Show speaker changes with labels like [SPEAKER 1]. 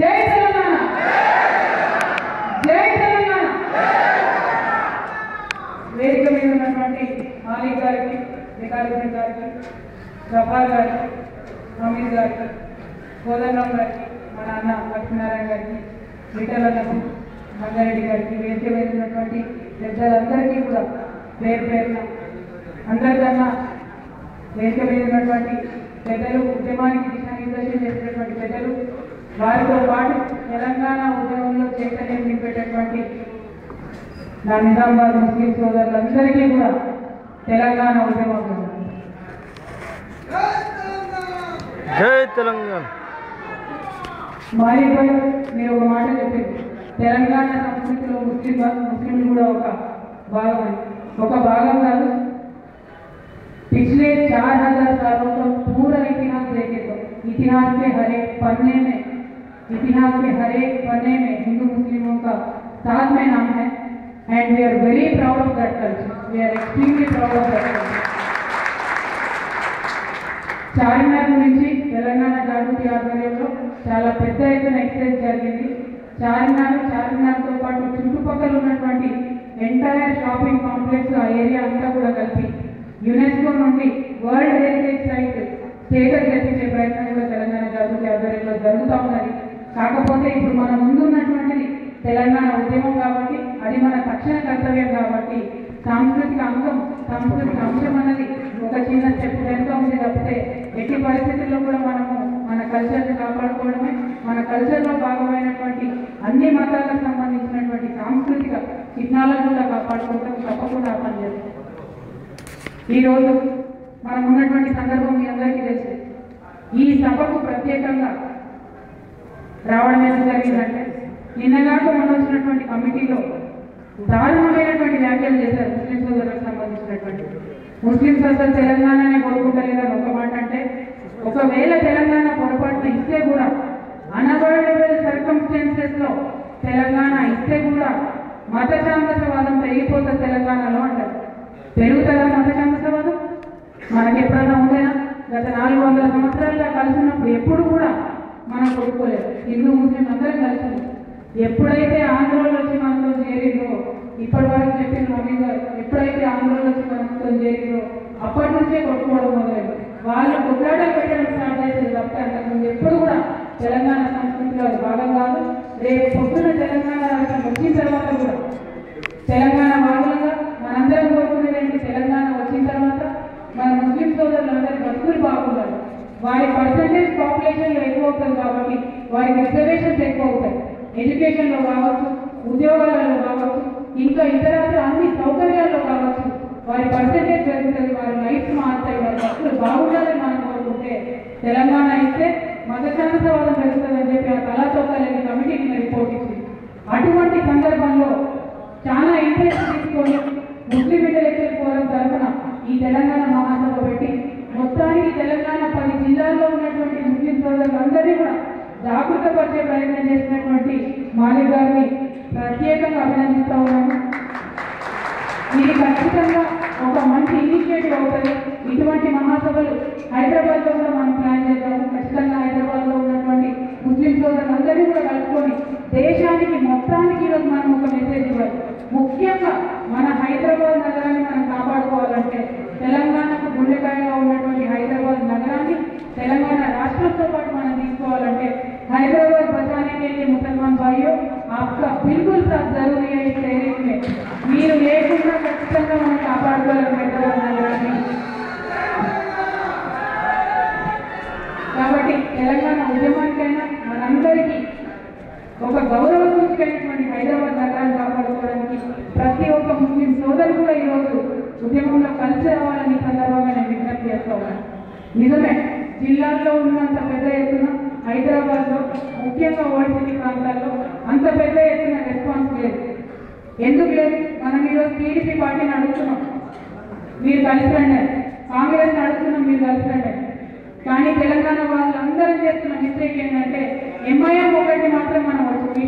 [SPEAKER 1] జై తెలంగాణ, జై తెలంగాణ. వేదిక మీద ఉన్నటువంటి మాలిక్ గారికి, వికారుద్దీన్ గారికి, జఫార్ గారికి, హమీద్ గారికి, కోదండరామ్ గారికి, మా నాన్న లక్ష్మీనారాయణ గారికి, విఠలన్నకు, రంగారెడ్డి గారికి, వేదిక మీద ఉన్నటువంటి పెద్దలందరికీ కూడా పేరు పేరున అందరికన్నా వేదిక మీద ఉన్నటువంటి పెద్దలు, ఉద్యమానికి దిశానిర్దేశం చేసినటువంటి పెద్దలు, వారితో పాటు తెలంగాణ ఉద్యమంలో చైతన్యం నింపేటటువంటి నా నిజామాబాద్ ముస్లిం సోదరులందరికీ కూడా తెలంగాణ ఉద్యమం
[SPEAKER 2] జై తెలంగాణ.
[SPEAKER 1] మారిపోయి మీరు ఒక మాట చెప్పారు, తెలంగాణ సంస్కృతిలో ముస్లింలు కూడా ఒక భాగం కాదు. पिछले 4000 सालों का पूरा इतिहास देखे तो इतिहास के हर एक पन्ने में हिंदू मुस्लिमों का साथ में नाम है and we are very proud of that culture. We are extremely proud of that culture. Charminar నుంచి తెలంగాణ జాగృతి ఆధ్వర్యంలో చాలా పెద్ద ఎత్తున ఎక్సైజ్ జరిగింది. చార్మినార్తో పాటు చుట్టుపక్కల ఉన్నటువంటి ఎంటైర్ షాపింగ్ కాంప్లెక్స్ ఆ ఏరియా అంతా కూడా కలిపి యునెస్కో నుండి వరల్డ్ హెరిటేజ్ సైట్ స్టేటస్ తెప్పించే ప్రయత్నం కూడా తెలంగాణ జాగృతి ఆధ్వర్యంలో జరుగుతూ ఉన్నది. కాకపోతే ఇప్పుడు మన ముందున్నటువంటిది తెలంగాణ ఉద్యమం కాబట్టి, అది మన తక్షణ కర్తవ్యం కాబట్టి సాంస్కృతిక అంశం అన్నది ఒక చిన్న స్టెప్ వెనుక ఉంది తప్పితే ఎట్టి పరిస్థితుల్లో కూడా మనము మన కల్చర్ని కాపాడుకోవడమే, మన కల్చర్లో భాగమైనటువంటి అన్ని మతాలకు సంబంధించినటువంటి సాంస్కృతిక చిహ్నాలను కూడా కాపాడుకోవడం తప్పకుండా పనిచేస్తాం. ఈరోజు మనం ఉన్నటువంటి సందర్భం మీ అందరికీ తెలుసు. ఈ సభకు ప్రత్యేకంగా రావడం ఎందుకు జరిగిందంటే, నిన్నగాక మనం వచ్చినటువంటి కమిటీలో దారుణమైనటువంటి వ్యాఖ్యలు చేశారు ముస్లిం సోదరులకు సంబంధించినటువంటి. ముస్లింస్ అసలు తెలంగాణనే కోరుకుంటలేదని ఒక మాట అంటే, ఒకవేళ తెలంగాణ పొరపాటున ఇస్తే కూడా అన్అవాయిడబుల్ సర్కమ్స్టెన్సెస్లో తెలంగాణ ఇస్తే కూడా మత ఛాందసవాదం పెరిగిపోతుంది తెలంగాణలో అంటారు. పెరుగుతుందా మత ఛాందసవాదం? మనకి ఎప్పుడైనా ఉండేనా? గత 400 సంవత్సరాలుగా కలిసి ఉన్నప్పుడు ఎప్పుడు కూడా మనం కొడుకోలేదు. హిందూ ముస్లిం అందరం కలిసి ఎప్పుడైతే ఆంధ్రోళ్ళు వచ్చి మనతో చేరిందో, ఇప్పటి వరకు చెప్పిన మమ్మీ గారు, ఎప్పుడైతే ఆంధ్రోళ్ళు వచ్చి మనతో చేరిందో అప్పటి నుంచే కొట్టుకోవడం మొదలైంది. వాళ్ళు కొట్లాటలు పెట్టడం స్టార్ట్ చేసేది తప్ప అంతకుముందు ఎప్పుడు కూడా తెలంగాణ సంస్కృతిలో భాగం కాదు. రేపు పొద్దున తెలంగాణ రాష్ట్రం వచ్చిన తర్వాత కూడా తెలంగాణ భాగంగా మనందరం కోరుకునేది తెలంగాణ వచ్చిన తర్వాత మన ముస్లిం సోదరులందరి బతుకులు బాగుండాలి. వారి పర్సంటేజ్ పాపులేషన్లో ఎక్కువ అవుతుంది కాబట్టి వారికి రిజర్వేషన్స్ ఎక్కువ అవుతాయి. ఎడ్యుకేషన్లో కావచ్చు, ఉద్యోగాలలో కావచ్చు, ఇంకా ఇతర అన్ని సౌకర్యాల్లో కావచ్చు వారి పర్సంటేజ్ పెరుగుతుంది, వారి లైఫ్ మారుతాయి, వారి బతుకులు బాగుండాలని మనం కోరుకుంటే తెలంగాణ ఇస్తే మత ఛాందసవాదం పెరుగుతుందని చెప్పి ఆ కళాచౌకాలని కమిటీకి రిపోర్ట్ ఇచ్చింది. అటువంటి సందర్భంలో చాలా ఇంట్రెస్ట్ తీసుకొని ముస్లిం ఇంటలెక్చువల్ ఫోరం తరఫున ఈ తెలంగాణ మహాసభ పెట్టి మొత్తానికి తెలంగాణ 10 జిల్లాల్లో ఉన్నటువంటి ముస్లిం సోదరులందరినీ కూడా జాగృతపరిచే ప్రయత్నం చేసినటువంటి మాలిక్ గారిని ప్రత్యేకంగా అభినందిస్తూ ఉన్నాము. ఇది ఖచ్చితంగా ఒక మంచి ఇనిషియేటివ్ అవుతుంది. ఇటువంటి మహాసభలు హైదరాబాద్లో కూడా మనం ప్లాన్ చేద్దాము. ఖచ్చితంగా హైదరాబాద్లో ఉన్నటువంటి ముస్లిం సోదరులందరినీ కూడా కలుపుకొని దేశానికి మొత్తానికి ఈరోజు మనం ఒక మెసేజ్ ఇవ్వాలి. ముఖ్యంగా మన హైదరాబాద్ నగరాన్ని మనం కాపాడుకోవాలంటే తెలంగాణకు గుండెకాయగా ఉన్నటువంటి హైదరాబాద్ నగరాన్ని తెలంగాణ రాష్ట్రంతో పాటు మనం తీసుకోవాలంటే హైదరాబాద్ బచానే के लिए मुसलमान भाइयों आपका बिल्कुल सब जरूरी है. इस तहरीक में మీరు లేకుండా ఖచ్చితంగా మనం కాపాడుకోవాలి హైదరాబాద్ నగరాన్ని. కాబట్టి తెలంగాణ ఉద్యమానికైనా మనందరికీ ఒక గౌరవ సూచికైనటువంటి హైదరాబాద్ నగరాన్ని కాపాడుకోవడానికి ప్రతి ఒక్క ముస్లిం సోదరు కూడా ఈరోజు ఉద్యమంలో కలిసి రావాలని సందర్భంగా నేను విజ్ఞప్తి చేస్తూ ఉన్నాను. నిజమే, జిల్లాల్లో ఉన్నంత పెద్ద ఎత్తున హైదరాబాద్లో ముఖ్యంగా ఓల్డ్ సిటీ ప్రాంతాల్లో అంత పెద్ద ఎత్తున రెస్పాన్స్ లేదు. ఎందుకు లేదు? మనం ఈరోజు టీడీపీ పార్టీని అడుగుతున్నాం, మీరు కలిసి రండి. కాంగ్రెస్ని అడుగుతున్నాం, మీరు కలిసి రండి. కానీ తెలంగాణ వాళ్ళందరూ చేస్తున్న మిస్టేక్ ఏంటంటే ఎంఐఎం ఒకటి మాత్రం మనం